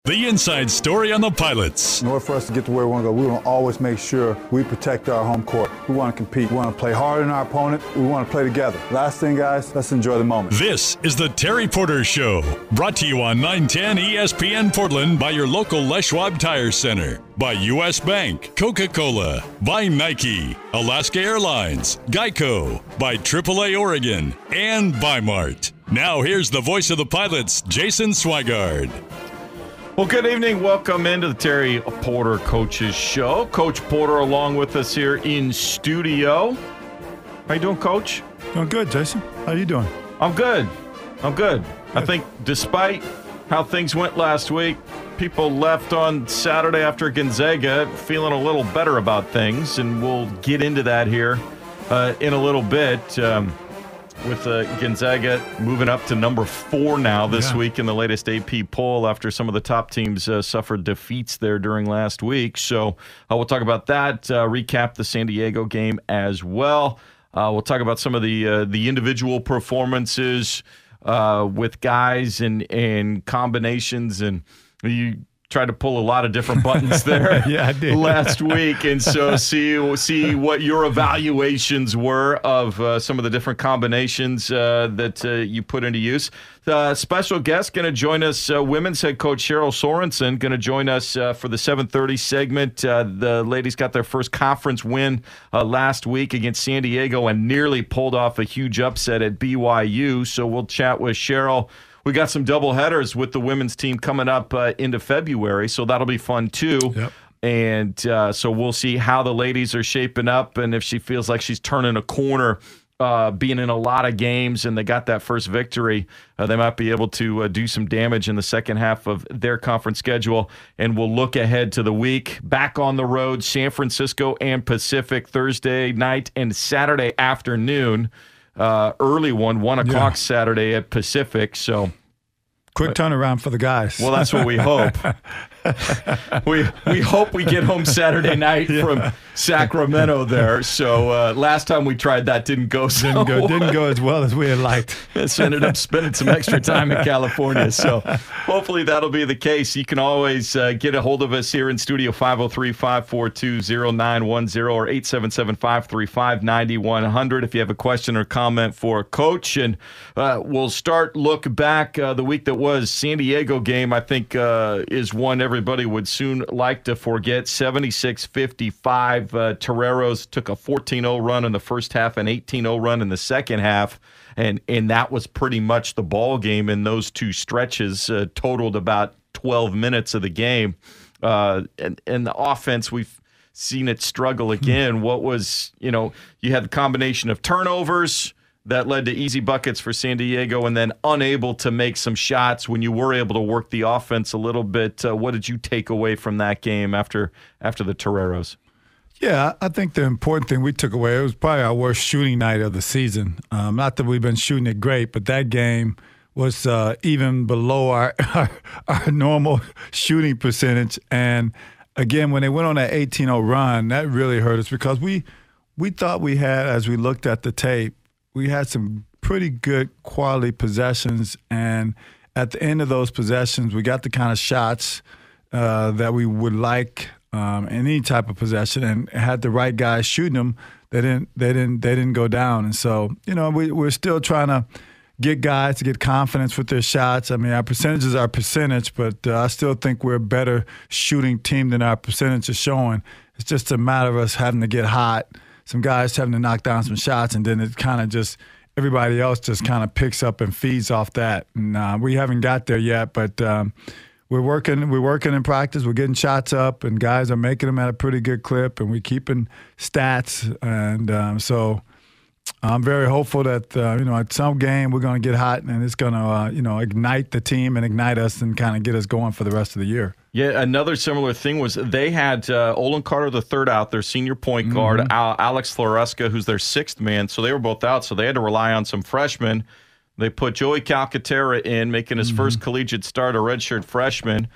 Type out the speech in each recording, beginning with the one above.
The inside story on the Pilots. In order for us to get to where we want to go, we want to always make sure we protect our home court. We want to compete. We want to play harder than our opponent. We want to play together. Last thing, guys, let's enjoy the moment. This is the Terry Porter Show, brought to you on 910 ESPN Portland by your local Les Schwab Tire Center, by U.S. Bank, Coca-Cola, by Nike, Alaska Airlines, Geico, by AAA Oregon, and by Mart. Now here's the voice of the Pilots, Jason Swigard. Well, good evening. Welcome into the Terry Porter Coaches Show. Coach Porter along with us here in studio. How you doing, Coach? Doing good, Jason. How you doing? I'm good. I think despite how things went last week, people left on Saturday after Gonzaga feeling a little better about things, and we'll get into that here in a little bit. With Gonzaga moving up to number 4 now this week in the latest AP poll after some of the top teams suffered defeats there during last week. So we'll talk about that, recap the San Diego game as well. We'll talk about some of the individual performances with guys and combinations, and you tried to pull a lot of different buttons there I did. last week, and so see what your evaluations were of some of the different combinations that you put into use. Special guest going to join us, women's head coach Cheryl Sorensen, going to join us for the 7:30 segment. The ladies got their first conference win last week against San Diego and nearly pulled off a huge upset at BYU, so we'll chat with Cheryl. We got some double headers with the women's team coming up into February, so that'll be fun too. Yep. And so we'll see how the ladies are shaping up and if she feels like she's turning a corner, being in a lot of games, and they got that first victory. They might be able to do some damage in the second half of their conference schedule. And we'll look ahead to the week. Back on the road, San Francisco and Pacific, Thursday night and Saturday afternoon. Early one o'clock Saturday at Pacific. So quick turnaround for the guys. Well, that's what we hope. we hope we get home Saturday night from Sacramento there. So last time we tried that didn't go as well as we had liked. So ended up spending some extra time in California. So hopefully that'll be the case. You can always get a hold of us here in studio, 503-542-0910 or 877-535-9100 if you have a question or comment for Coach. And we'll look back the week that was. San Diego game, I think, is one everybody would soon like to forget. 76-55. Toreros took a 14-0 run in the first half and 18-0 run in the second half, and that was pretty much the ball game in those two stretches. Totaled about 12 minutes of the game, and the offense, we've seen it struggle again. What was, you had the combination of turnovers that led to easy buckets for San Diego, and then unable to make some shots when you were able to work the offense a little bit. What did you take away from that game after the Toreros? Yeah, I think the important thing we took away, it was probably our worst shooting night of the season. Not that we've been shooting it great, but that game was even below our normal shooting percentage. And again, when they went on that 18-0 run, that really hurt us because we thought we had, as we looked at the tape, we had some pretty good quality possessions, and at the end of those possessions, we got the kind of shots that we would like in any type of possession, and had the right guys shooting them. They didn't go down, and so we're still trying to get guys to get confidence with their shots. I mean, our percentage is our percentage, but I still think we're a better shooting team than our percentage is showing. It's just a matter of us having to get hot. Some guys having to knock down some shots, and then it kind of just everybody else just kind of picks up and feeds off that. And we haven't got there yet, but we're working in practice. We're getting shots up, and guys are making them at a pretty good clip, and we're keeping stats. And so I'm very hopeful that at some game we're going to get hot, and it's going to ignite the team and ignite us and kind of get us going for the rest of the year. Yeah, another similar thing was they had Olin Carter III out, their senior point guard, Alex Floresca, who's their sixth man, so they were both out, so they had to rely on some freshmen. They put Joey Calcaterra in, making his first collegiate start, a redshirt freshman,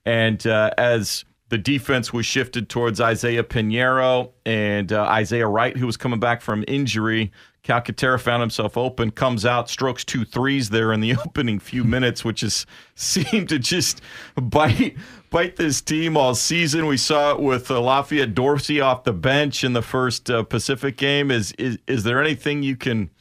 and as the defense was shifted towards Isaiah Pinheiro and Isaiah Wright, who was coming back from injury. Calcaterra found himself open, comes out, strokes 2 threes there in the opening few minutes, which is seemed to just bite this team all season. We saw it with Lafayette Dorsey off the bench in the first Pacific game. Is there anything you can,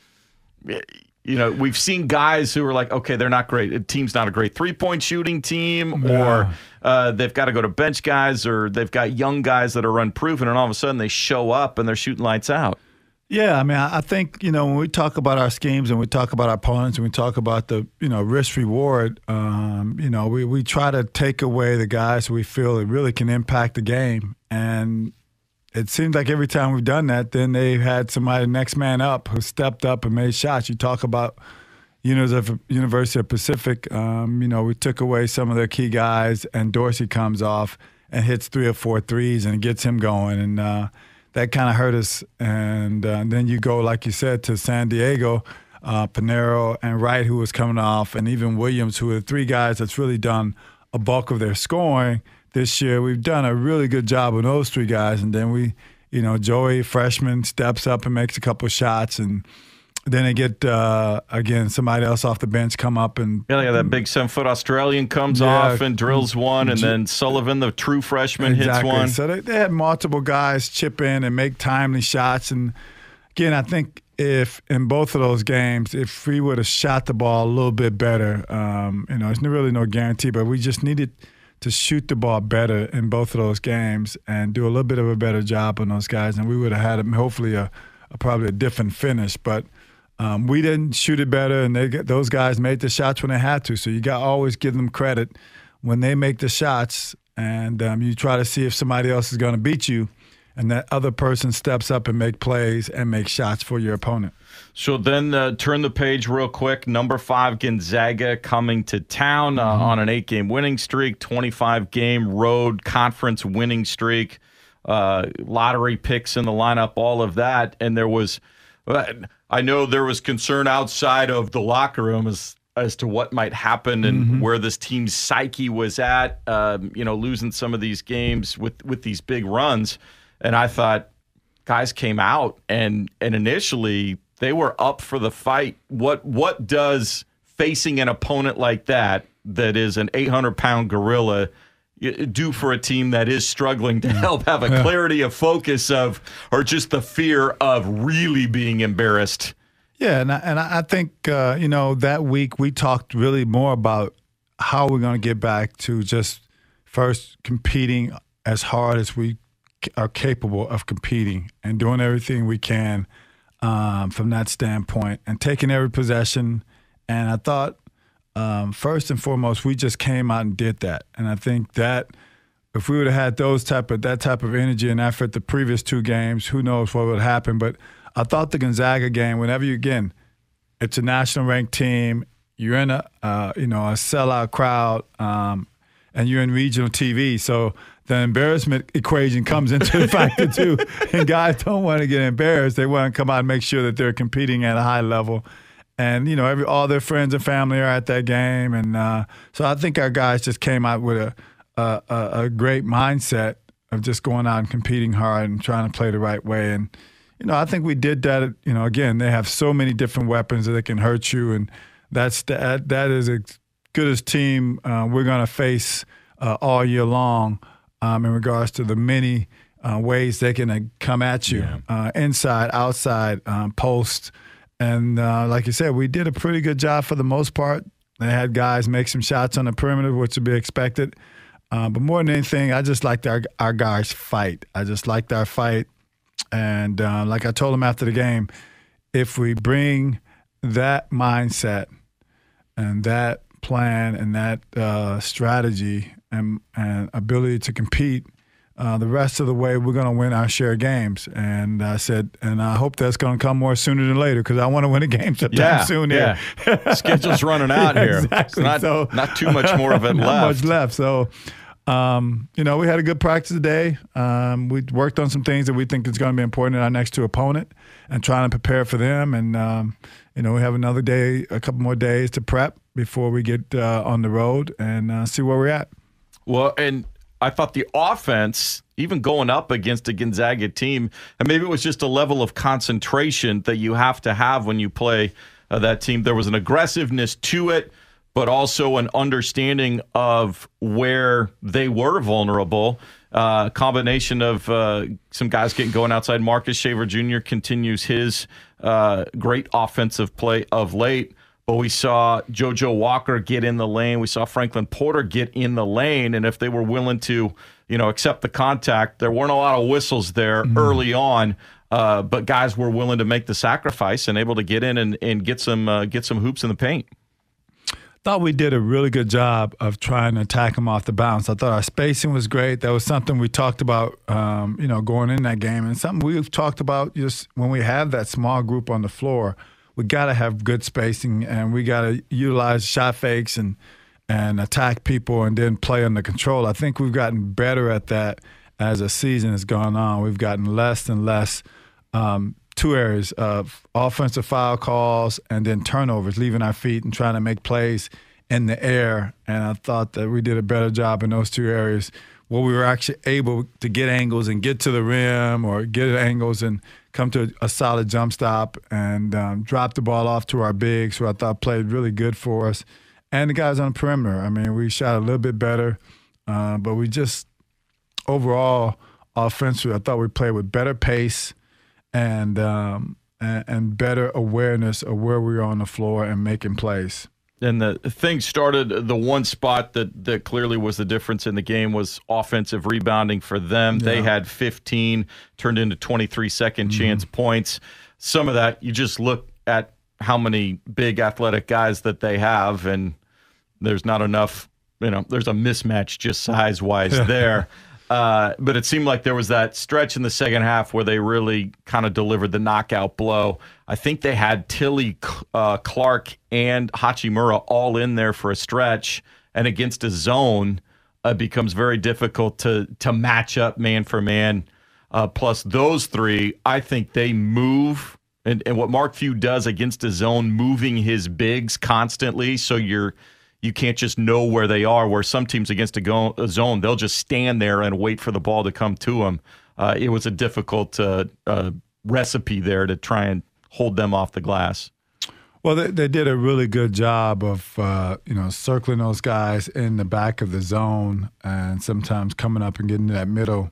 we've seen guys who are like, okay, they're not great. The team's not a great three-point shooting team, or they've got to go to bench guys, or they've got young guys that are unproven, and all of a sudden they show up and they're shooting lights out. Yeah, I mean, I think, when we talk about our schemes and we talk about our opponents and we talk about the, risk-reward, we try to take away the guys we feel that really can impact the game. And it seems like every time we've done that, then they've had somebody next man up who stepped up and made shots. You talk about University of Pacific, we took away some of their key guys, and Dorsey comes off and hits 3 or 4 threes and gets him going. And that kind of hurt us. And then you go, like you said, to San Diego, Pinheiro and Wright, who was coming off, and even Williams, who are 3 guys that's really done a bulk of their scoring this year. We've done a really good job with those 3 guys. And then Joey, freshman, steps up and makes a couple shots. And then they get, again, somebody else off the bench come up. And that big 7-foot Australian comes off and drills one, and then Sullivan, the true freshman, hits one. So they had multiple guys chip in and make timely shots. And, again, I think if in both of those games, if we would have shot the ball a little bit better, there's really no guarantee, but we just needed to shoot the ball better in both of those games and do a little bit of a better job on those guys, and we would have had hopefully probably a different finish. But we didn't shoot it better, and those guys made the shots when they had to. So you got to always give them credit when they make the shots, and you try to see if somebody else is going to beat you, and that other person steps up and make plays and make shots for your opponent. So then turn the page real quick. Number 5, Gonzaga coming to town on an 8-game winning streak, 25-game road conference winning streak, lottery picks in the lineup, all of that. And there was I know there was concern outside of the locker room as to what might happen and where this team's psyche was at, losing some of these games with these big runs. And I thought guys came out and initially they were up for the fight. What does facing an opponent like that is an 800-pound gorilla do for a team that is struggling to help have a clarity of focus or just the fear of really being embarrassed? Yeah, and I think, that week we talked really more about how we're going to get back to just first competing as hard as we are capable of competing and doing everything we can from that standpoint and taking every possession. And I thought, first and foremost, we just came out and did that. And I think that if we would have had that type of energy and effort the previous 2 games, who knows what would happen. But I thought the Gonzaga game, it's a national ranked team. You're in a sellout crowd, and you're in regional TV. So the embarrassment equation comes into the factor too. And guys don't want to get embarrassed. They want to come out and make sure that they're competing at a high level. And, all their friends and family are at that game. And so I think our guys just came out with a great mindset of just going out and competing hard and trying to play the right way. And, I think we did that. Again, they have so many different weapons that can hurt you. And that is as good as team we're going to face all year long in regards to the many ways they can come at you, inside, outside, post. And like you said, we did a pretty good job for the most part. They had guys make some shots on the perimeter, which would be expected. But more than anything, I just liked our guys' fight. I just liked our fight. And like I told them after the game, if we bring that mindset and that plan and that strategy and ability to compete, the rest of the way we're going to win our share of games. And I said, and I hope that's going to come more sooner than later because I want to win a game sometime soon here. Schedule's running out here. Exactly. Not too much more of it not left. Much left. So, we had a good practice today. We worked on some things that we think is going to be important in our next 2 opponent and trying to prepare for them. And, we have another day, a couple more days to prep before we get on the road and see where we're at. Well, and I thought the offense, even going up against a Gonzaga team, and maybe it was just a level of concentration that you have to have when you play that team. There was an aggressiveness to it, but also an understanding of where they were vulnerable. Combination of some guys going outside. Marcus Shaver Jr. continues his great offensive play of late. But we saw JoJo Walker get in the lane. We saw Franklin Porter get in the lane. And if they were willing to, accept the contact, there weren't a lot of whistles there early on. But guys were willing to make the sacrifice and able to get in and get some hoops in the paint. Thought we did a really good job of trying to attack them off the bounce. I thought our spacing was great. That was something we talked about, going in that game, and something we've talked about just when we have that small group on the floor. We got to have good spacing, and we got to utilize shot fakes and attack people and then play under control. I think we've gotten better at that as the season has gone on. We've gotten less and less. Two areas of offensive foul calls and then turnovers, leaving our feet and trying to make plays in the air. And I thought that we did a better job in those two areas where we were actually able to get angles and get to the rim or get angles and come to a solid jump stop and drop the ball off to our bigs, who I thought played really good for us. And the guys on the perimeter. I mean, we shot a little bit better, but we just overall offensively, I thought we played with better pace and better awareness of where we were on the floor and making plays. And the thing started, the one spot that clearly was the difference in the game was offensive rebounding for them. Yeah. They had 15, turned into 23 second chance points. Some of that, you just look at how many big athletic guys that they have, and there's not enough, there's a mismatch just size-wise there. But it seemed like there was that stretch in the second half where they really kind of delivered the knockout blow. I think they had Tilly, Clark, and Hachimura all in there for a stretch. And against a zone, it becomes very difficult to match up man for man. Plus those three, I think they move. And what Mark Few does against a zone, moving his bigs constantly, so you can't just know where they are, where some teams against a zone, they'll just stand there and wait for the ball to come to them. It was a difficult recipe there to try and hold them off the glass. Well, they did a really good job of, circling those guys in the back of the zone and sometimes coming up and getting to that middle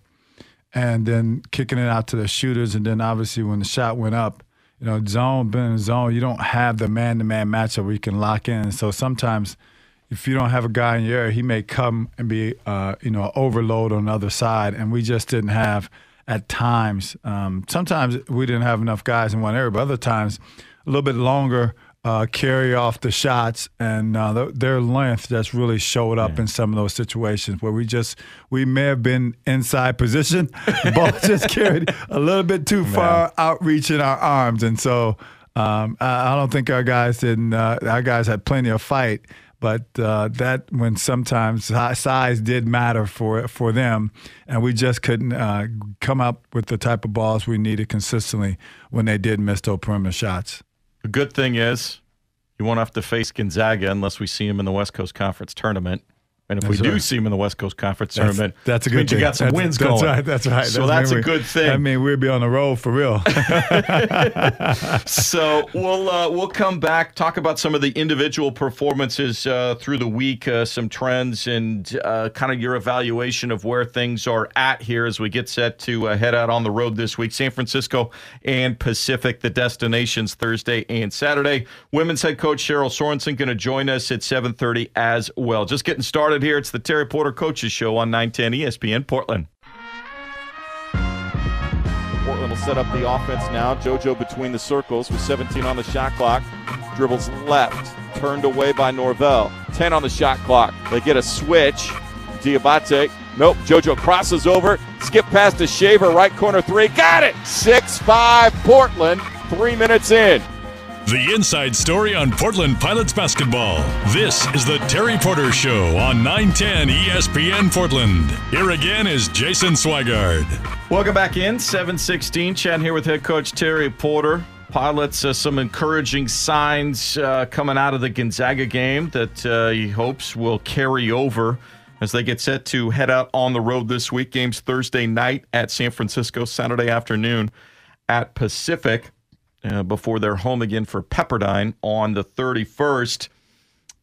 and then kicking it out to the shooters. And then obviously when the shot went up, being in the zone, you don't have the man-to-man matchup where you can lock in. So sometimes if you don't have a guy in your area, he may come and be, an overload on the other side. And we just didn't have at times. Sometimes we didn't have enough guys in one area, but other times a little bit longer carry off the shots and their length just really showed up in some of those situations where we may have been inside position. The ball just carried a little bit too far outreaching our arms. And so I don't think our guys had plenty of fight. But that when sometimes size did matter for them, and we just couldn't come up with the type of balls we needed consistently when they did miss those perimeter shots. The good thing is you won't have to face Gonzaga unless we see him in the West Coast Conference tournament. And if we do see him in the West Coast Conference tournament, that's a good thing. You got some wins going. That's right. So that's a good thing. I mean, we'll be on the road for real. So we'll come back, talk about some of the individual performances through the week, some trends, and kind of your evaluation of where things are at here as we get set to head out on the road this week. San Francisco and Pacific, the destinations Thursday and Saturday. Women's head coach Cheryl Sorensen going to join us at 7:30 as well. Just getting started here. It's the Terry Porter Coaches Show on 910 ESPN Portland. Portland will set up the offense now. JoJo between the circles with 17 on the shot clock. Dribbles left, turned away by Norvell. 10 on the shot clock. They get a switch. Diabate. Nope. JoJo crosses over. Skip past to Shaver. Right corner three. Got it. 6-5 Portland. 3 minutes in. The inside story on Portland Pilots basketball. This is the Terry Porter Show on 910 ESPN Portland. Here again is Jason Swigard. Welcome back in, 7:16. Chatting here with head coach Terry Porter. Pilots, some encouraging signs coming out of the Gonzaga game that he hopes will carry over as they get set to head out on the road this week. Games Thursday night at San Francisco, Saturday afternoon at Pacific, before they're home again for Pepperdine on the 31st.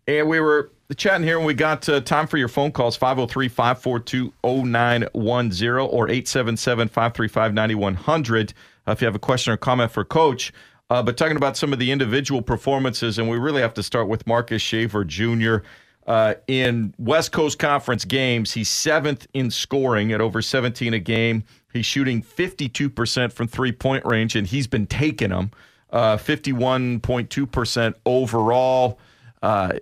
And we were chatting here when we got time for your phone calls, 503-542-0910 or 877-535-9100 if you have a question or comment for Coach. But talking about some of the individual performances, and we really have to start with Marcus Shaver Jr. In West Coast Conference games, he's 7th in scoring at over 17 a game. He's shooting 52% from three-point range, and he's been taking them, 51.2% overall.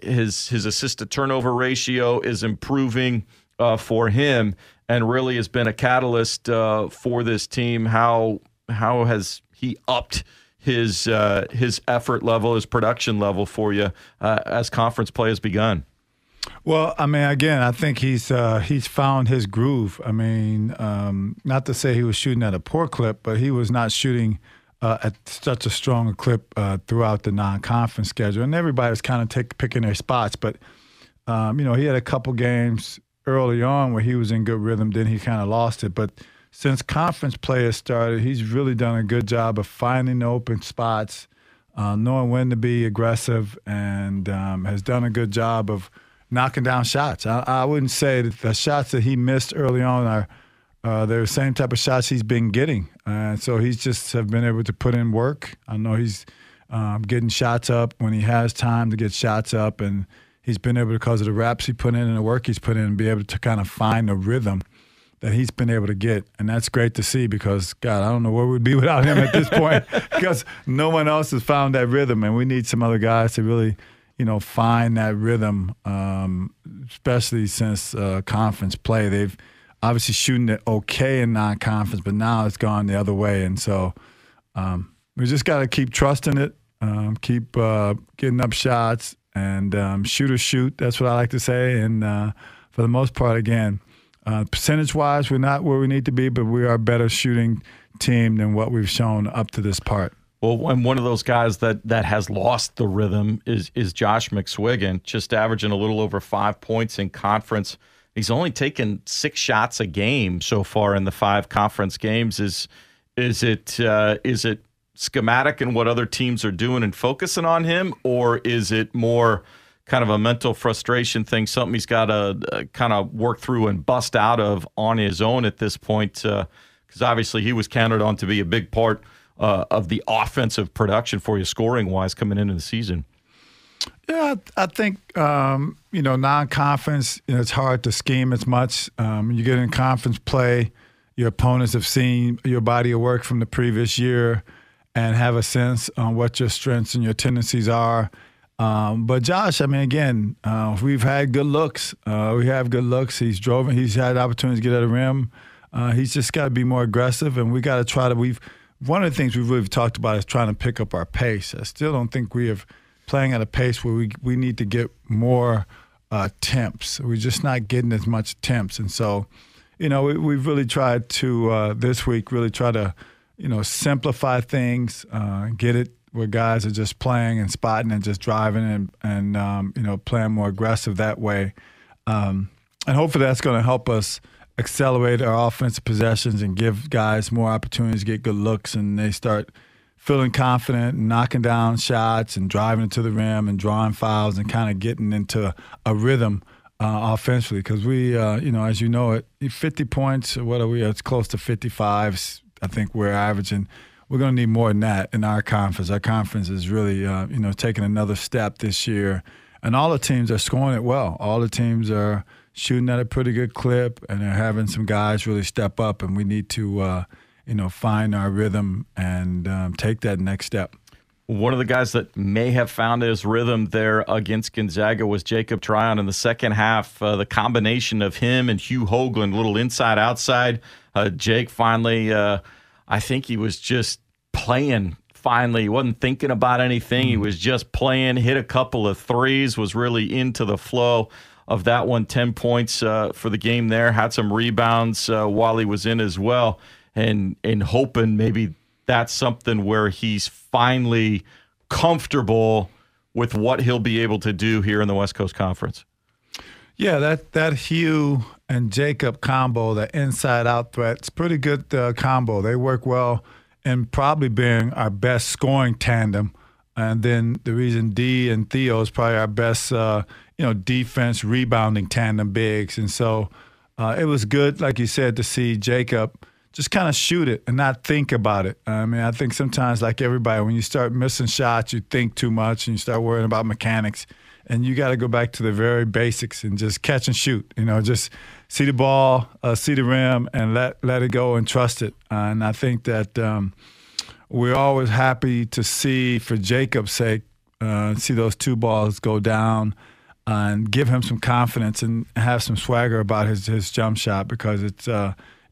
His assist-to-turnover ratio is improving for him, and really has been a catalyst for this team. How has he upped his effort level, his production level for you as conference play has begun? Well, I mean, again, I think he's found his groove. I mean, not to say he was shooting at a poor clip, but he was not shooting at such a strong a clip throughout the non-conference schedule. And everybody's kind of picking their spots. But, he had a couple games early on where he was in good rhythm. Then he kind of lost it. But since conference play has started, he's really done a good job of finding the open spots, knowing when to be aggressive, and has done a good job of knocking down shots. I wouldn't say that the shots that he missed early on are they're the same type of shots he's been getting. So he's just have been able to put in work. I know he's getting shots up when he has time to get shots up, and he's been able to, because of the reps he put in and the work he's put in, be able to kind of find the rhythm that he's been able to get. And that's great to see because, God, I don't know where we'd be without him at this point because no one else has found that rhythm, and we need some other guys to really – find that rhythm, especially since conference play. They've obviously shooting it okay in non-conference, but now it's gone the other way. And so we just got to keep trusting it, keep getting up shots, and shoot or shoot. That's what I like to say. And for the most part, again, percentage-wise, we're not where we need to be, but we are a better shooting team than what we've shown up to this part. Well, and one of those guys that has lost the rhythm is Josh Mcswiggen, just averaging a little over 5 points in conference. He's only taken 6 shots a game so far in the 5 conference games. Is it schematic in what other teams are doing and focusing on him, or is it more kind of a mental frustration thing, something he's got to kind of work through and bust out of on his own at this point? Because obviously he was counted on to be a big part of the offensive production for you, scoring-wise, coming into the season. Yeah, I think, non-conference, it's hard to scheme as much. You get in conference play, your opponents have seen your body of work from the previous year and have a sense on what your strengths and your tendencies are. But Josh, I mean, again, we've had good looks. We have good looks. He's had opportunities to get at the rim. He's just got to be more aggressive, and we got to try to one of the things we've really talked about is trying to pick up our pace. I still don't think we have playing at a pace where we need to get more temps. We're just not getting as much temps. And so, we've really tried to, this week, really try to, simplify things, get it where guys are just playing and spotting and just driving and playing more aggressive that way. And hopefully that's going to help us accelerate our offensive possessions and give guys more opportunities to get good looks, and they start feeling confident and knocking down shots and driving to the rim and drawing fouls and kind of getting into a rhythm offensively. Because we, as you know, at 50 points, what are we? It's close to 55. I think we're averaging. We're going to need more than that in our conference. Our conference is really, taking another step this year, and all the teams are scoring it well. All the teams are shooting at a pretty good clip, and they're having some guys really step up, and we need to, find our rhythm and take that next step. One of the guys that may have found his rhythm there against Gonzaga was Jacob Tryon in the second half. The combination of him and Hugh Hoagland, a little inside-outside. Jake finally, I think he was just playing finally. He wasn't thinking about anything. He was just playing, hit a couple of threes, was really into the flow of that one. 10 points for the game there. Had some rebounds while he was in as well. And hoping maybe that's something where he's finally comfortable with what he'll be able to do here in the West Coast Conference. Yeah, that Hugh and Jacob combo, the inside-out threat, it's pretty good combo. They work well and probably being our best scoring tandem. And then the reason D and Theo is probably our best, defense rebounding tandem bigs. And so it was good, like you said, to see Jacob just kind of shoot it and not think about it. I mean, I think sometimes, like everybody, when you start missing shots, you think too much and you start worrying about mechanics. And you got to go back to the very basics and just catch and shoot. Just see the ball, see the rim, and let it go and trust it. And I think that we're always happy to see, for Jacob's sake, see those two balls go down and give him some confidence and have some swagger about his jump shot, because it's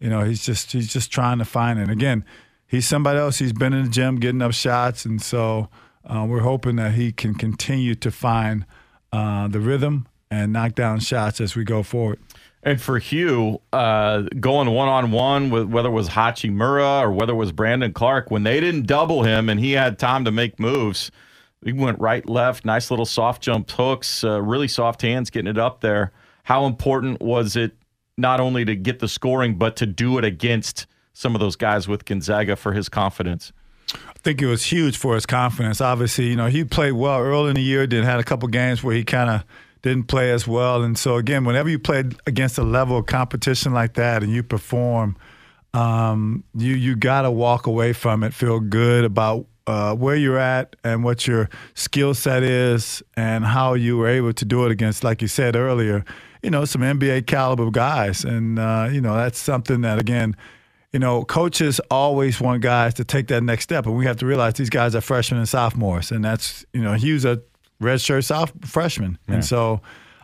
he's just trying to find it. Again, he's somebody else. He's been in the gym getting up shots, and so we're hoping that he can continue to find the rhythm and knock down shots as we go forward. And for Hugh, going one-on-one with whether it was Hachimura or whether it was Brandon Clark, when they didn't double him and he had time to make moves, he went right, left, nice little soft jump hooks, really soft hands getting it up there. How important was it not only to get the scoring, but to do it against some of those guys with Gonzaga for his confidence? I think it was huge for his confidence. Obviously, he played well early in the year, then had a couple games where he kind of didn't play as well. And so, again, whenever you play against a level of competition like that and you perform, you got to walk away from it, feel good about where you're at and what your skill set is and how you were able to do it against, like you said earlier, some NBA caliber guys. And, that's something that, again, coaches always want guys to take that next step. And we have to realize these guys are freshmen and sophomores. And that's, Hugh's a redshirt freshman. Yeah. And so,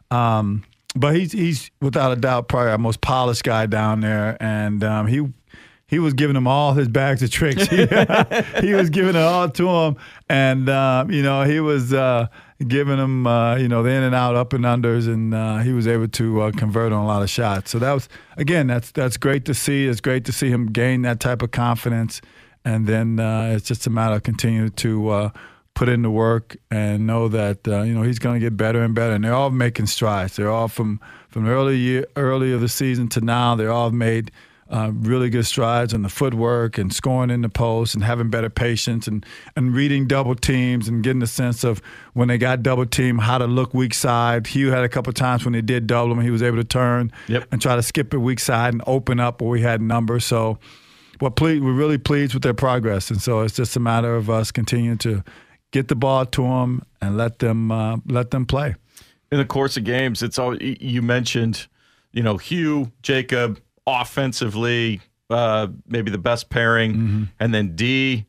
but he's without a doubt probably our most polished guy down there. And he was giving them all his bags of tricks. He was giving it all to them. And, he was giving them, the in and out, up and unders, and he was able to convert on a lot of shots. So that was, again, that's great to see. It's great to see him gain that type of confidence. And then it's just a matter of continuing to put in the work and know that, he's going to get better and better. And they're all making strides. They're all from early of the season to now, they're all made really good strides on the footwork and scoring in the post and having better patience and reading double teams and getting a sense of when they got double team, how to look weak side. Hugh had a couple of times when they did double him, he was able to turn and try to skip it weak side and open up where we had numbers. So we're really pleased with their progress. And so it's just a matter of us continuing to get the ball to them and let them play. In the course of games, it's all you mentioned, Hugh, Jacob, offensively, maybe the best pairing, and then D,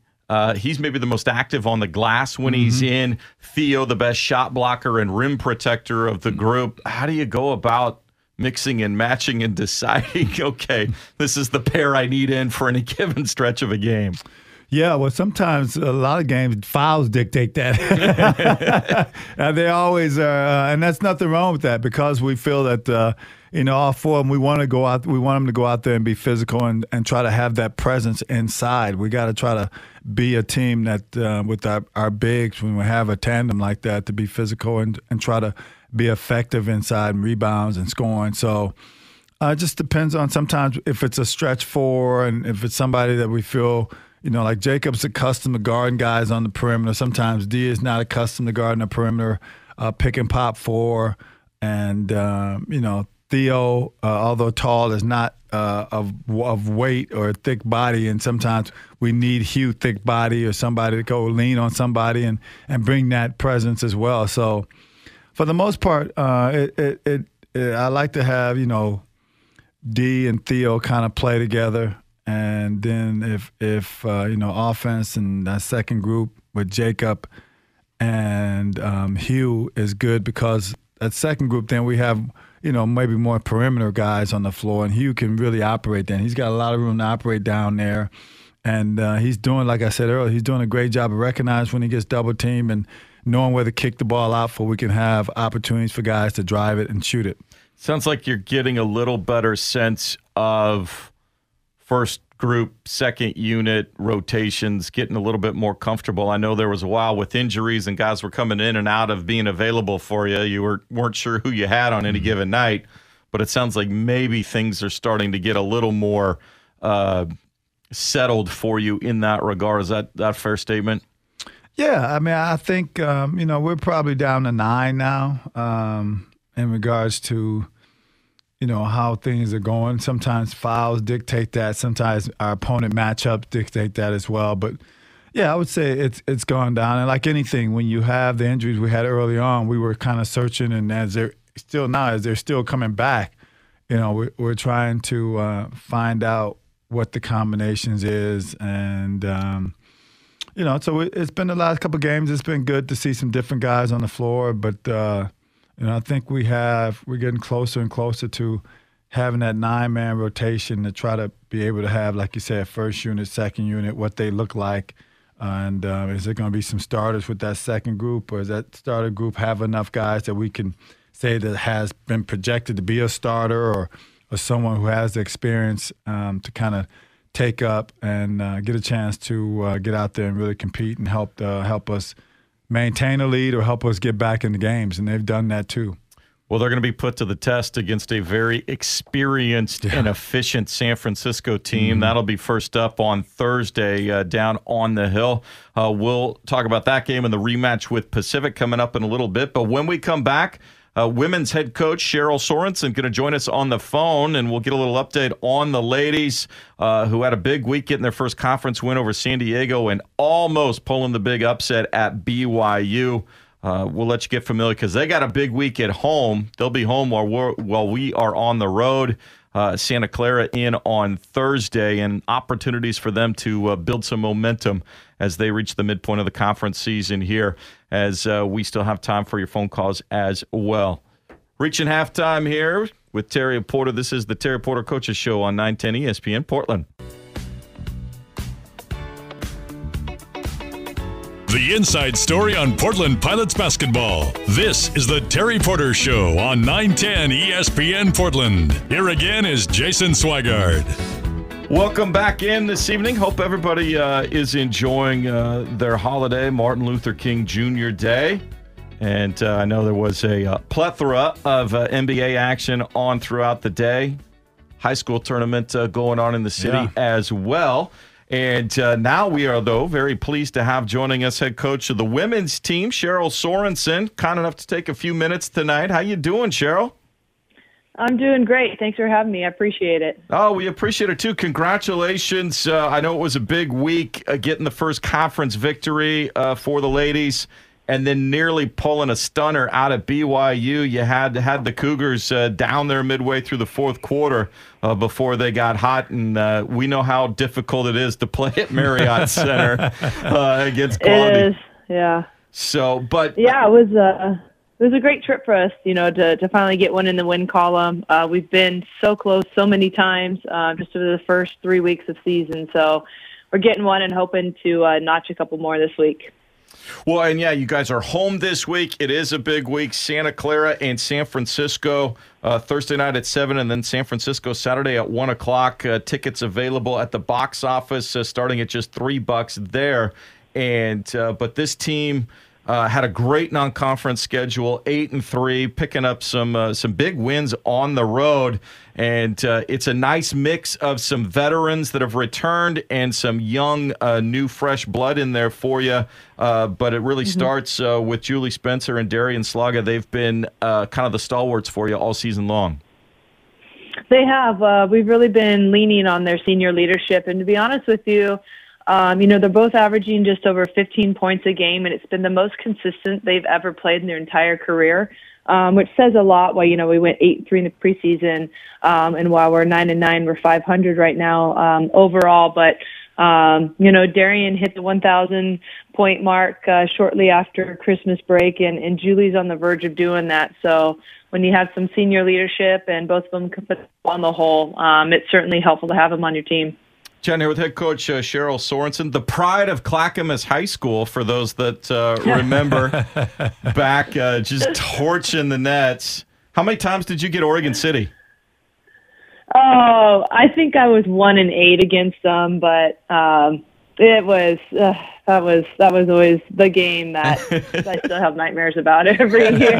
he's maybe the most active on the glass when he's in. Theo, the best shot blocker and rim protector of the group. How do you go about mixing and matching and deciding, okay, this is the pair I need in for any given stretch of a game? Yeah, well, sometimes a lot of games, fouls dictate that. They always are, and that's nothing wrong with that, because we feel that, all four of them, we want them to go out there and be physical and try to have that presence inside. We got to try to be a team that, with our bigs, when we have a tandem like that, to be physical and try to be effective inside and rebounds and scoring. So it just depends on sometimes if it's a stretch four and if it's somebody that we feel – like Jacob's accustomed to guarding guys on the perimeter. Sometimes D is not accustomed to guarding the perimeter, pick and pop four. And, Theo, although tall, is not of weight or a thick body. And sometimes we need Hugh, thick body, or somebody to go lean on somebody and bring that presence as well. So for the most part, I like to have, D and Theo kind of play together. And then if offense and that second group with Jacob and Hugh is good, because that second group, then we have, maybe more perimeter guys on the floor, and Hugh can really operate then. He's got a lot of room to operate down there. And he's doing, like I said earlier, he's doing a great job of recognizing when he gets double teamed and knowing where to kick the ball out for we can have opportunities for guys to drive it and shoot it. Sounds like you're getting a little better sense of first group, second unit rotations, getting a little bit more comfortable? I know there was a while with injuries and guys were coming in and out of being available for you. You weren't sure who you had on any given night, but it sounds like maybe things are starting to get a little more settled for you in that regard. Is that a fair statement? Yeah, I mean, I think, we're probably down to 9 now in regards to, how things are going. Sometimes fouls dictate that. Sometimes our opponent matchups dictate that as well. But, yeah, I would say it's gone down. And like anything, when you have the injuries we had early on, we were kind of searching. And as they're still coming back, we're trying to find out what the combinations is. And, so it's been the last couple of games. It's been good to see some different guys on the floor. But, I think we're getting closer and closer to having that 9-man rotation to try to be able to have, like you said, first unit, second unit, what they look like. And is there going to be some starters with that second group, or does that starter group have enough guys that we can say that has been projected to be a starter or someone who has the experience to kind of take up and get a chance to get out there and really compete and help us maintain a lead or help us get back in the games, and they've done that too. Well, they're going to be put to the test against a very experienced and efficient San Francisco team. Mm-hmm. That'll be first up on Thursday down on the Hill. We'll talk about that game and the rematch with Pacific coming up in a little bit. But when we come back, women's head coach Cheryl Sorensen going to join us on the phone, and we'll get a little update on the ladies who had a big week getting their first conference win over San Diego and almost pulling the big upset at BYU. We'll let you get familiar because they got a big week at home. They'll be home while we are on the road. Santa Clara in on Thursday, and opportunities for them to build some momentum as they reach the midpoint of the conference season here, as we still have time for your phone calls as well. Reaching halftime here with Terry Porter. This is the Terry Porter Coaches Show on 910 ESPN Portland. The inside story on Portland Pilots basketball. This is the Terry Porter Show on 910 ESPN Portland. Here again is Jason Swigard. Welcome back in this evening. Hope everybody is enjoying their holiday, Martin Luther King Jr. Day. And I know there was a plethora of NBA action on throughout the day. High school tournament going on in the city as well. And now we are, though, very pleased to have joining us head coach of the women's team, Cheryl Sorensen. Kind enough to take a few minutes tonight. How you doing, Cheryl? I'm doing great. Thanks for having me. I appreciate it. Oh, we appreciate it, too. Congratulations. I know it was a big week getting the first conference victory for the ladies and then nearly pulling a stunner out at BYU. You had the Cougars down there midway through the fourth quarter before they got hot, and we know how difficult it is to play at Marriott Center against Columbia. It is, yeah. So, but yeah, it was a great trip for us, to finally get one in the win column. We've been so close so many times just over the first 3 weeks of season, so we're getting one and hoping to notch a couple more this week. Well, and yeah, you guys are home this week. It is a big week. Santa Clara and San Francisco Thursday night at 7, and then San Francisco Saturday at 1 o'clock. Tickets available at the box office starting at just $3 there. And but this team had a great non-conference schedule, 8-3, picking up some big wins on the road. And it's a nice mix of some veterans that have returned and some young, new, fresh blood in there for you. But it really starts with Julie Spencer and Darian Slaga. They've been kind of the stalwarts for you all season long. They have. We've really been leaning on their senior leadership. And to be honest with you, they're both averaging just over 15 points a game, and it's been the most consistent they've ever played in their entire career, which says a lot. While, we went 8-3 in the preseason, and while we're 9-9, we're 500 right now overall. But, Darian hit the 1,000-point mark shortly after Christmas break, and Julie's on the verge of doing that. So when you have some senior leadership and both of them can put on the whole, it's certainly helpful to have them on your team. Jen here with head coach Cheryl Sorensen, the pride of Clackamas High School, for those that remember back, just torching the nets. How many times did you get Oregon City? Oh, I think I was 1-8 against them, but it was that was always the game that I still have nightmares about every year.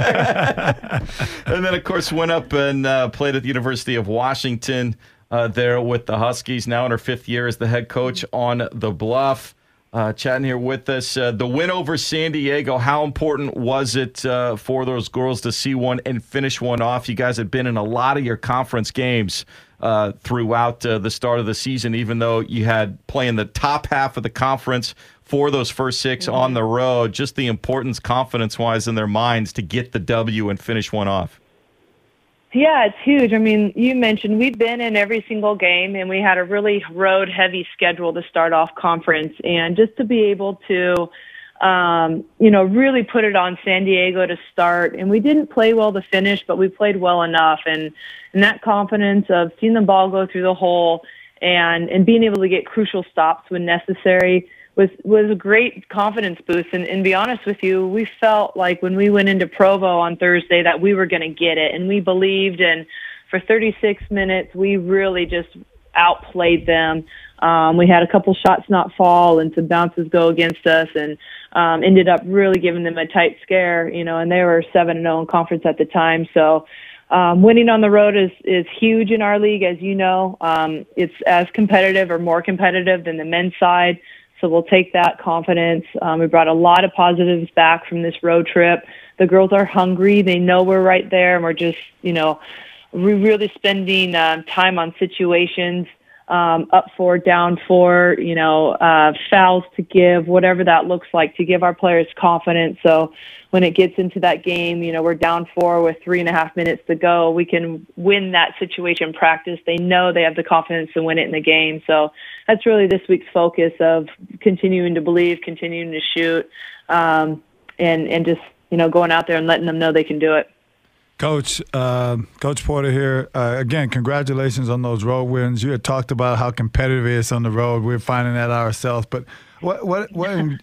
And then, of course, went up and played at the University of Washington there with the Huskies, now in her 5th year as the head coach on the Bluff. Chatting here with us. The win over San Diego, how important was it for those girls to see one and finish one off? You guys had been in a lot of your conference games throughout the start of the season, even though you had playing the top half of the conference for those first 6 on the road. Just the importance, confidence-wise, in their minds to get the W and finish one off. Yeah, it's huge. I mean, you mentioned we've been in every single game, and we had a really road-heavy schedule to start off conference. And just to be able to, really put it on San Diego to start. And we didn't play well to finish, but we played well enough. And that confidence of seeing the ball go through the hole and being able to get crucial stops when necessary was a great confidence boost. And be honest with you, we felt like when we went into Provo on Thursday that we were going to get it, and we believed. And for 36 minutes, we really just outplayed them. We had a couple shots not fall and some bounces go against us, and ended up really giving them a tight scare, and they were 7-0 in conference at the time. So winning on the road is huge in our league, as you know. It's as competitive or more competitive than the men's side. So we'll take that confidence. We brought a lot of positives back from this road trip. The girls are hungry. They know we're right there, and we're just, we're really spending time on situations, up 4, down 4, fouls to give, whatever that looks like, to give our players confidence. So when it gets into that game, we're down 4 with 3.5 minutes to go. We can win that situation practice. They know they have the confidence to win it in the game. So that's really this week's focus of continuing to believe, continuing to shoot, and just, going out there and letting them know they can do it. Coach Porter here. Again, congratulations on those road wins. You had talked about how competitive it is on the road. We're finding that ourselves. But what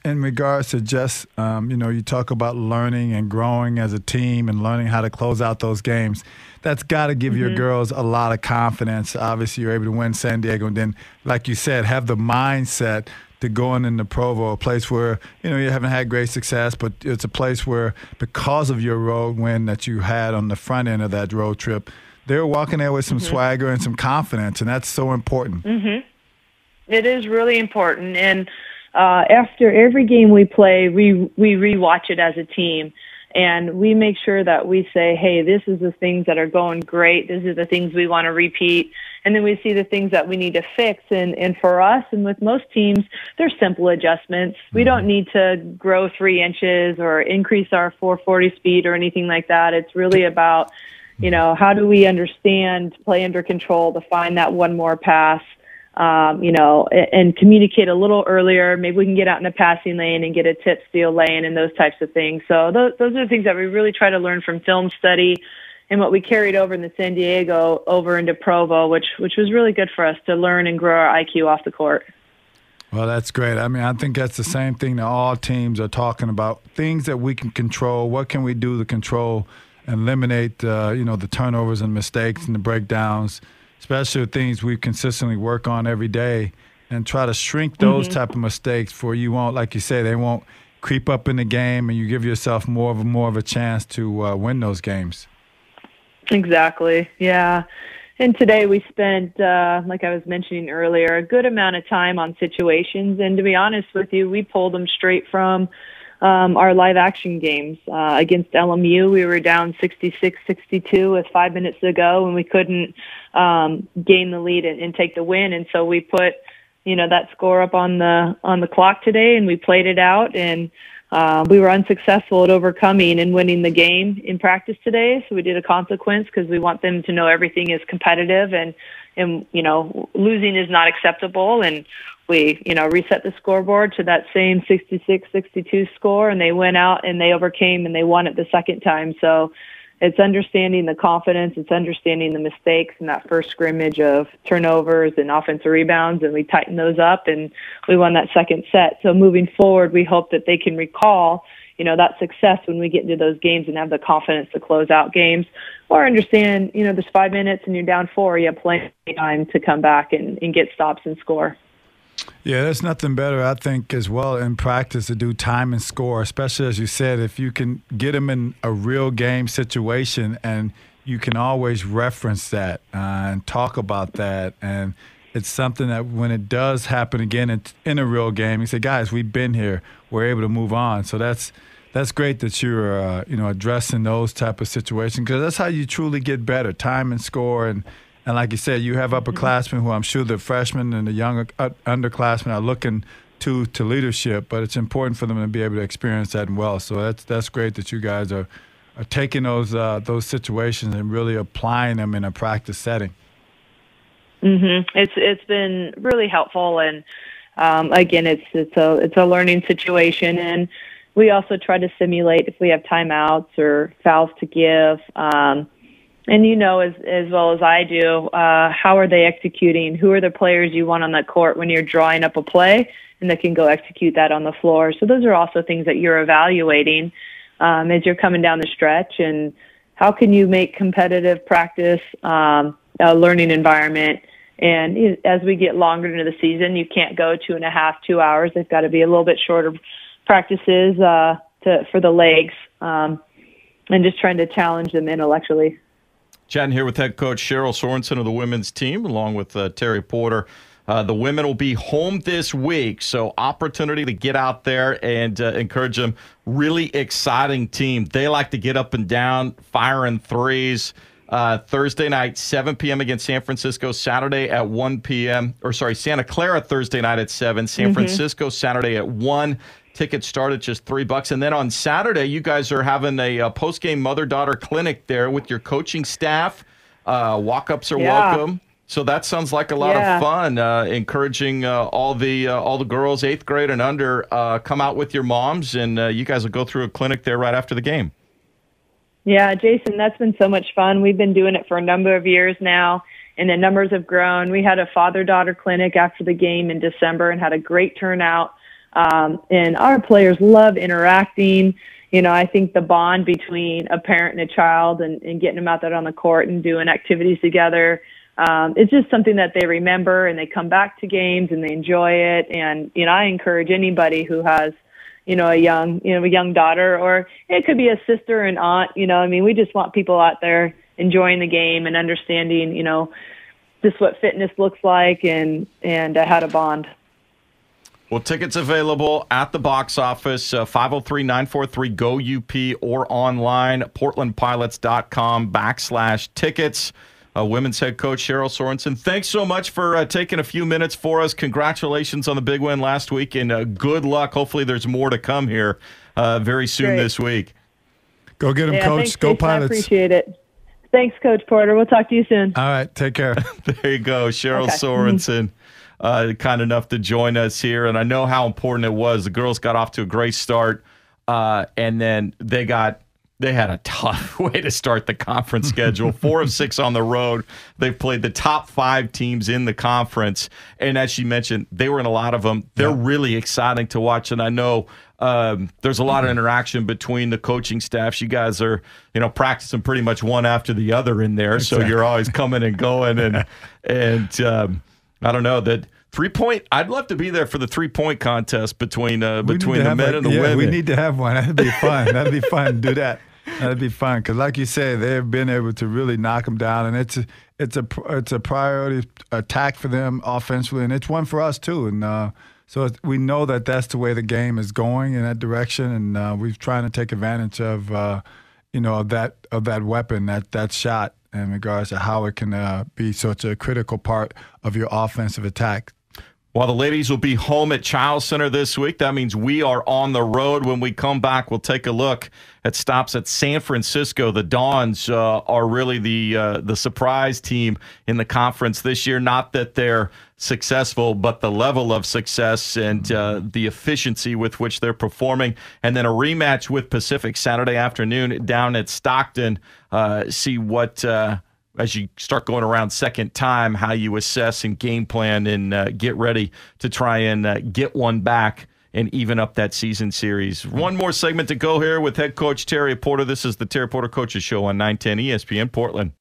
in regards to just, you talk about learning and growing as a team and learning how to close out those games. That's got to give your girls a lot of confidence. Obviously, you're able to win San Diego, and then, like you said, have the mindset to going into Provo, a place where, you haven't had great success, but it's a place where, because of your road win that you had on the front end of that road trip, they're walking there with some swagger and some confidence, and that's so important. It is really important. And after every game we play, we rewatch it as a team. And we make sure that we say, hey, this is the things that are going great. These are the things we want to repeat. And then we see the things that we need to fix. And for us, and with most teams, they're simple adjustments. We don't need to grow 3 inches or increase our 440 speed or anything like that. It's really about, how do we understand play under control to find that one more pass, and communicate a little earlier. Maybe we can get out in a passing lane and get a tip steal lane and those types of things. So those are the things that we really try to learn from film study and what we carried over in the San Diego over into Provo, which was really good for us to learn and grow our IQ off the court. Well, that's great. I mean, I think that's the same thing that all teams are talking about, things that we can control. What can we do to control and eliminate, the turnovers and mistakes and the breakdowns, especially the things we consistently work on every day, and try to shrink those type of mistakes for you won't, like you say, they won't creep up in the game, and you give yourself more of a chance to win those games. Exactly. Yeah. And today we spent, like I was mentioning earlier, a good amount of time on situations. And to be honest with you, we pulled them straight from our live action games. Against LMU, we were down 66-62 with 5 minutes to go, and we couldn't gain the lead and take the win. And so we put, that score up on the clock today, and we played it out, and we were unsuccessful at overcoming and winning the game in practice today. So we did a consequence because we want them to know everything is competitive and losing is not acceptable. And we, reset the scoreboard to that same 66-62 score, and they went out and they overcame and they won it the second time. So it's understanding the confidence, it's understanding the mistakes in that first scrimmage of turnovers and offensive rebounds, and we tightened those up and we won that second set. So moving forward, we hope that they can recall, that success when we get into those games and have the confidence to close out games, or understand, there's 5 minutes and you're down 4, you have plenty of time to come back and get stops and score. Yeah, there's nothing better, I think, as well in practice to do time and score, especially, as you said, if you can get them in a real game situation, and you can always reference that and talk about that. And it's something that when it does happen again in a real game, you say, guys, we've been here. We're able to move on. So that's great that you're, addressing those type of situations, because that's how you truly get better, time and score. And like you said, you have upperclassmen who I'm sure the freshmen and the younger underclassmen are looking to leadership, but it's important for them to be able to experience that well. So that's great that you guys are taking those situations and really applying them in a practice setting. It's been really helpful, and again, it's a learning situation, and we also try to simulate if we have timeouts or fouls to give. And as well as I do, how are they executing? Who are the players you want on that court when you're drawing up a play and that can go execute that on the floor? So those are also things that you're evaluating as you're coming down the stretch. And how can you make competitive practice a learning environment? And as we get longer into the season, you can't go 2.5, 2 hours. They've got to be a little bit shorter practices for the legs, and just trying to challenge them intellectually. Chatting here with head coach Cheryl Sorensen of the women's team, along with Terry Porter. The women will be home this week, so opportunity to get out there and encourage them. Really exciting team. They like to get up and down, firing threes. Thursday night, 7 p.m. against San Francisco. Saturday at 1 p.m. Santa Clara Thursday night at 7. San Francisco Saturday at 1. Tickets start at just $3. And then on Saturday, you guys are having a post-game mother-daughter clinic there with your coaching staff. Walk-ups are welcome. So that sounds like a lot of fun. Encouraging all the girls, 8th grade and under, come out with your moms, and you guys will go through a clinic there right after the game. Yeah, Jason, that's been so much fun. We've been doing it for a number of years now, and the numbers have grown. We had a father-daughter clinic after the game in December and had a great turnout. And our players love interacting. I think the bond between a parent and a child and getting them out there on the court and doing activities together, it's just something that they remember, and they come back to games and they enjoy it. And, I encourage anybody who has, a young daughter, or it could be a sister and aunt, we just want people out there enjoying the game and understanding, just what fitness looks like and how to bond. Well, tickets available at the box office, 503-943-GO-UP, or online, portlandpilots.com/tickets. Women's head coach Cheryl Sorensen, thanks so much for taking a few minutes for us. Congratulations on the big win last week, and good luck. Hopefully there's more to come here very soon this week. Go get them, Coach. Thanks, Go Jason. Pilots. I appreciate it. Thanks, Coach Porter. We'll talk to you soon. All right. Take care. There you go. Cheryl Sorensen. Kind enough to join us here, and I know how important it was. The girls got off to a great start, and then they had a tough way to start the conference schedule. 4 of 6 on the road. They've played the top 5 teams in the conference, and as she mentioned, they were in a lot of them. They're really exciting to watch, and I know there's a lot of interaction between the coaching staffs. You guys are, practicing pretty much one after the other in there, so you're always coming and going, and I don't know that 3-point. I'd love to be there for the 3-point contest between the men and the women. We need to have one. That'd be fun. That'd be fun. Do that. That'd be fun because, like you said, they've been able to really knock them down, and it's a priority attack for them offensively, and it's one for us too. And so we know that that's the way the game is going in that direction, and we're trying to take advantage of that weapon, that shot, in regards to how it can be such a critical part of your offensive attack. While the ladies will be home at Child Center this week, that means we are on the road. When we come back, we'll take a look at stops at San Francisco. The Dons are really the surprise team in the conference this year. Not that they're successful, but the level of success and the efficiency with which they're performing. And then a rematch with Pacific Saturday afternoon down at Stockton. See what as you start going around second time, how you assess and game plan and get ready to try and get one back and even up that season series. One more segment to go here with head coach Terry Porter. This is the Terry Porter Coaches Show on 910 ESPN Portland.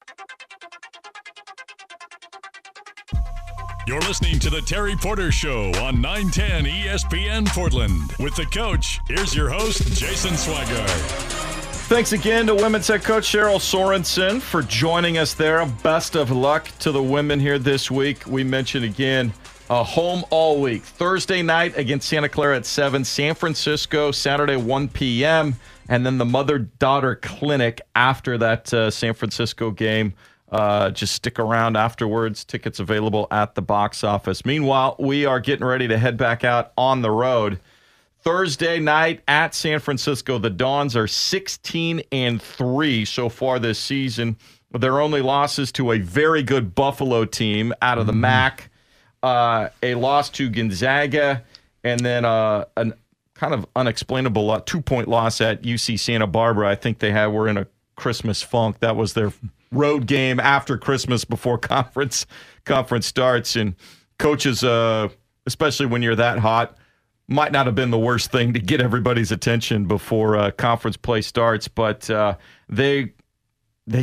You're listening to the Terry Porter Show on 910 ESPN Portland. With the coach, here's your host, Jason Swigert. Thanks again to women's head coach Cheryl Sorensen for joining us there. Best of luck to the women here this week. We mentioned again, home all week. Thursday night against Santa Clara at 7, San Francisco, Saturday 1 p.m., and then the mother-daughter clinic after that San Francisco game. Just stick around afterwards. Tickets available at the box office. Meanwhile, we are getting ready to head back out on the road. Thursday night at San Francisco, the Dons are 16-3 so far this season. Their only losses to a very good Buffalo team out of the MAC, a loss to Gonzaga, and then a kind of unexplainable 2-point loss at UC Santa Barbara. I think were in a Christmas funk. That was their road game after Christmas before conference starts. And coaches, especially when you're that hot, might not have been the worst thing to get everybody's attention before conference play starts, but they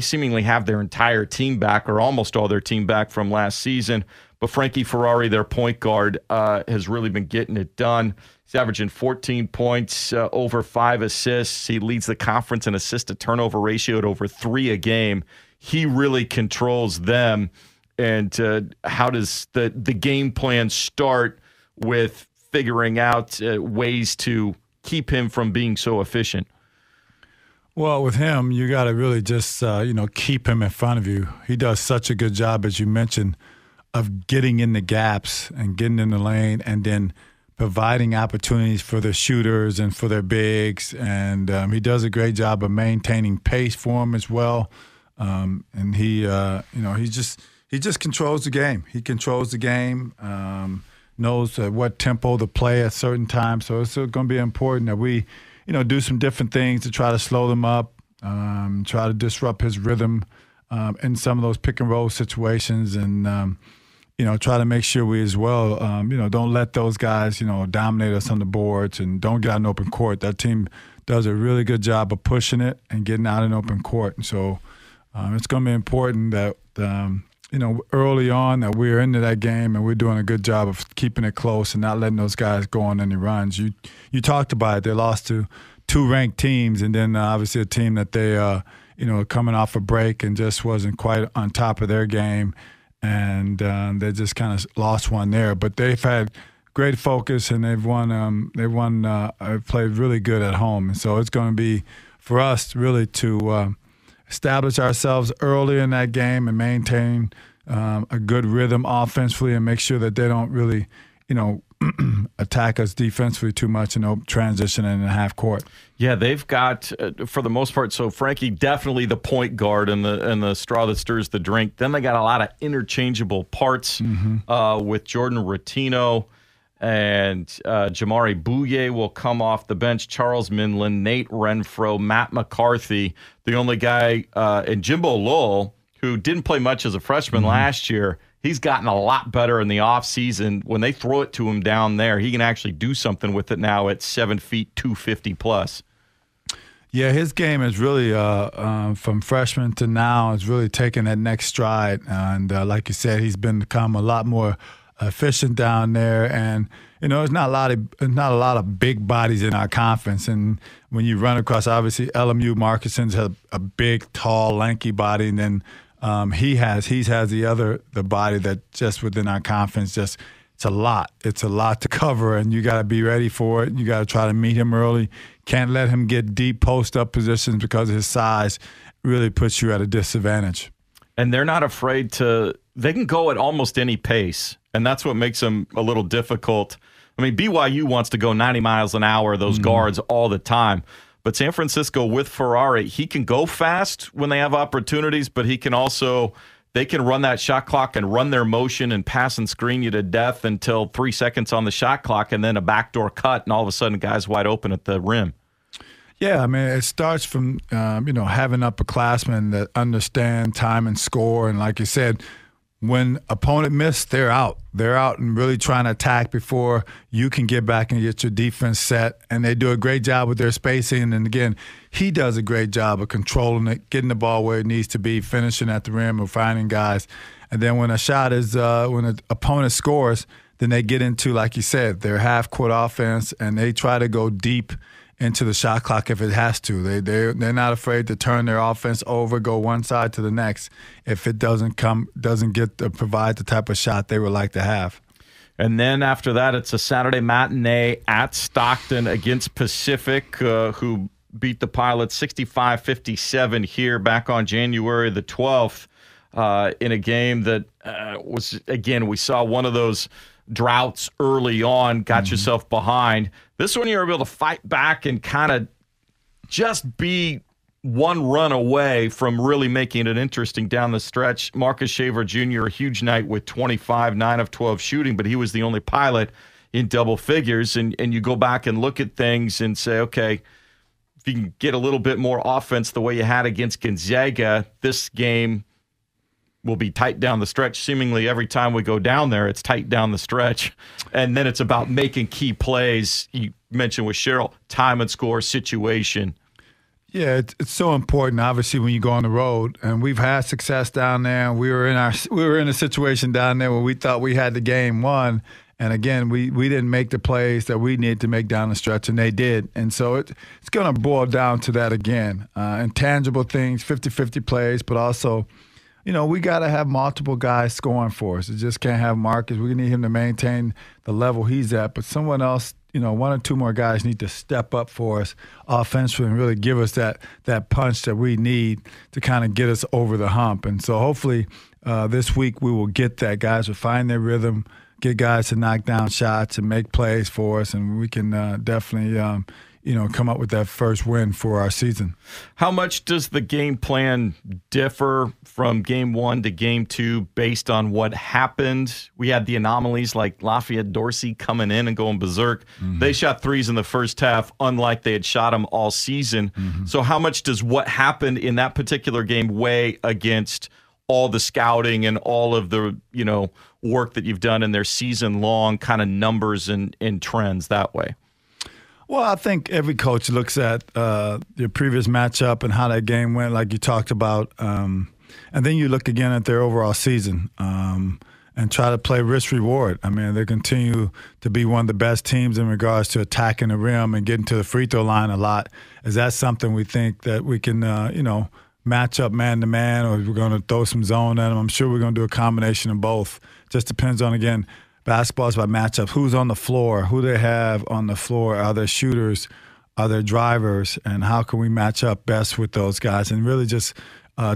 seemingly have their entire team back, or almost all their team back from last season. But Frankie Ferrari, their point guard, has really been getting it done. He's averaging 14 points, over 5 assists. He leads the conference in assist-to-turnover ratio at over 3 a game. He really controls them. And how does the game plan start with figuring out ways to keep him from being so efficient? Well, with him, you got to really just, keep him in front of you. He does such a good job, as you mentioned, of getting in the gaps and getting in the lane and then providing opportunities for the shooters and for their bigs. And he does a great job of maintaining pace for them as well. And he just controls the game. He controls the game. Knows what tempo to play at certain times. So it's going to be important that we, do some different things to try to slow them up, try to disrupt his rhythm in some of those pick and roll situations, and try to make sure we as well, don't let those guys, dominate us on the boards and don't get out in open court. That team does a really good job of pushing it and getting out in open court. And so it's going to be important that early on that we're into that game and we're doing a good job of keeping it close and not letting those guys go on any runs. You talked about it. They lost to 2 ranked teams, and then obviously a team that they, coming off a break and just wasn't quite on top of their game, and they just kind of lost one there. But they've had great focus, and they've won. Played really good at home, and so it's going to be for us really to establish ourselves early in that game and maintain a good rhythm offensively and make sure that they don't really, attack us defensively too much and transition in the half court. Yeah, they've got, for the most part, so Frankie definitely the point guard and the straw that stirs the drink. Then they got a lot of interchangeable parts with Jordan Rattino, and Jamari Bouye will come off the bench, Charles Minlin, Nate Renfro, Matt McCarthy, the only guy, and Jimbo Lowell, who didn't play much as a freshman last year. He's gotten a lot better in the offseason. When they throw it to him down there, he can actually do something with it now at 7 feet, 250 plus. Yeah, his game is really, from freshman to now, is really taking that next stride. And like you said, he's become a lot more efficient down there. And, there's not a lot of big bodies in our conference. And when you run across, obviously, LMU Markinson's a big, tall, lanky body, and then he has the body that just within our conference, just it's a lot. It's a lot to cover, and you got to be ready for it. You got to try to meet him early. Can't let him get deep post-up positions because of his size. Really puts you at a disadvantage. And they're not afraid to – they can go at almost any pace, and that's what makes them a little difficult. I mean, BYU wants to go 90 miles an hour, those guards, all the time. But San Francisco with Ferrari, he can go fast when they have opportunities, but he can also – they can run that shot clock and run their motion and pass and screen you to death until 3 seconds on the shot clock and then a backdoor cut, and all of a sudden guys wide open at the rim. Yeah, I mean, it starts from, having upperclassmen that understand time and score. And like you said, when opponent miss, they're out. They're out and really trying to attack before you can get back and get your defense set. And they do a great job with their spacing. And, again, he does a great job of controlling it, getting the ball where it needs to be, finishing at the rim or finding guys. And then when a shot is when an opponent scores, then they get into, like you said, their half-court offense, and they try to go deep into the shot clock if it has to. They're not afraid to turn their offense over, go one side to the next if it doesn't provide the type of shot they would like to have. And then after that, it's a Saturday matinee at Stockton against Pacific, who beat the Pilots 65-57 here back on January the 12th in a game that was, again, we saw one of those droughts early on, got yourself behind. This one, you're able to fight back and kind of just be one run away from really making it interesting down the stretch. Marcus Shaver Jr., a huge night with 25, 9 of 12 shooting, but he was the only Pilot in double figures. And you go back and look at things and say, okay, if you can get a little bit more offense the way you had against Gonzaga, this game will be tight down the stretch. Seemingly every time we go down there, it's tight down the stretch. And then it's about making key plays. You mentioned with Cheryl, time and score situation. Yeah, it's so important, obviously, when you go on the road. And we've had success down there. And we were in a situation down there where we thought we had the game won. And, again, we didn't make the plays that we needed to make down the stretch, and they did. And so it's going to boil down to that again. Intangible things, 50-50 plays, but also – we got to have multiple guys scoring for us. We just can't have Marcus. We need him to maintain the level he's at. But someone else, one or two more guys need to step up for us offensively and really give us that punch that we need to kind of get us over the hump. And so hopefully this week we will get that. Guys will find their rhythm, get guys to knock down shots and make plays for us, and we can definitely come up with that first win for our season. How much does the game plan differ from game 1 to game 2 based on what happened? We had the anomalies like Lafayette Dorsey coming in and going berserk. They shot threes in the first half, unlike they had shot them all season. So how much does what happened in that particular game weigh against all the scouting and all of the, work that you've done in their season-long kind of numbers and trends that way? Well, I think every coach looks at your previous matchup and how that game went, like you talked about, and then you look again at their overall season and try to play risk-reward. I mean, they continue to be one of the best teams in regards to attacking the rim and getting to the free throw line a lot. Is that something we think that we can, match up man-to-man, or we're going to throw some zone at them? I'm sure we're going to do a combination of both. Just depends on, again, basketball is about matchups. Who's on the floor? Who they have on the floor? Are there shooters? Are there drivers? And how can we match up best with those guys and really just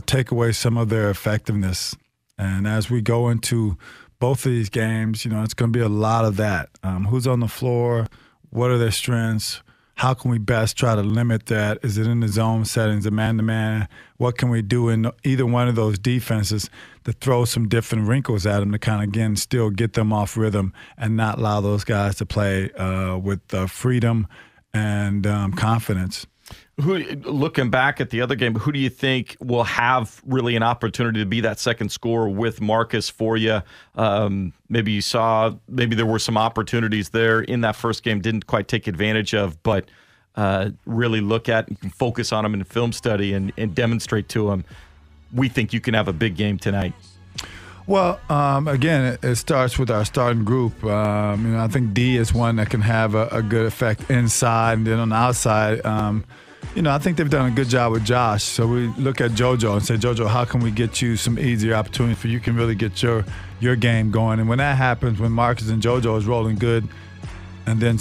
take away some of their effectiveness? And as we go into both of these games, it's going to be a lot of that. Who's on the floor? What are their strengths? How can we best try to limit that? Is it in the zone settings, a man-to-man? What can we do in either one of those defenses to throw some different wrinkles at them to kind of, again, still get them off rhythm and not allow those guys to play with freedom and confidence? Looking back at the other game, who do you think will have really an opportunity to be that second scorer with Marcus for you? Maybe there were some opportunities there in that first game, didn't quite take advantage of, but really look at and focus on them in film study and demonstrate to them, we think you can have a big game tonight. Well, again, it starts with our starting group. I think D is one that can have a good effect inside, and then on the outside, I think they've done a good job with Josh. So we look at JoJo and say, JoJo, how can we get you some easier opportunity for you can really get your game going? And when that happens, when Marcus and JoJo is rolling good, and then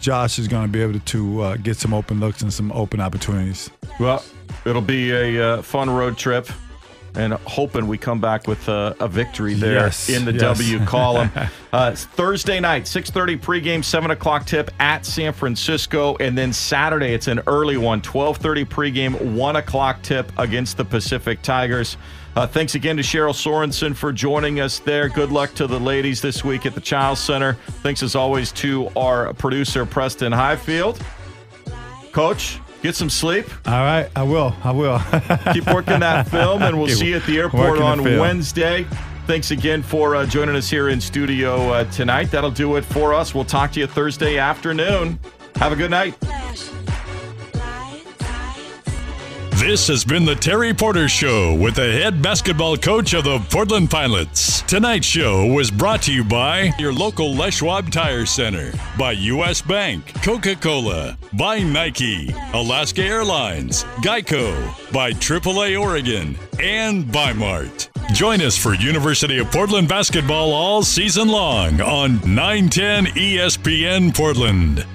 Josh is gonna be able to get some open looks and some open opportunities. Well, it'll be a fun road trip. And hoping we come back with a victory there in the W column. It's Thursday night, 6:30 pregame, 7 o'clock tip at San Francisco. And then Saturday, it's an early one, 12:30 pregame, 1 o'clock tip against the Pacific Tigers. Thanks again to Cheryl Sorensen for joining us there. Good luck to the ladies this week at the Child Center. Thanks, as always, to our producer, Preston Highfield. Coach, Get some sleep. All right, I will. Keep working that film, and we'll see you at the airport on film. Wednesday. Thanks again for joining us here in studio tonight. That'll do it for us. We'll talk to you Thursday afternoon. Have a good night. This has been the Terry Porter Show with the head basketball coach of the Portland Pilots. Tonight's show was brought to you by your local Les Schwab Tire Center, by U.S. Bank, Coca-Cola, by Nike, Alaska Airlines, Geico, by AAA Oregon, and by Mart. Join us for University of Portland basketball all season long on 910 ESPN Portland.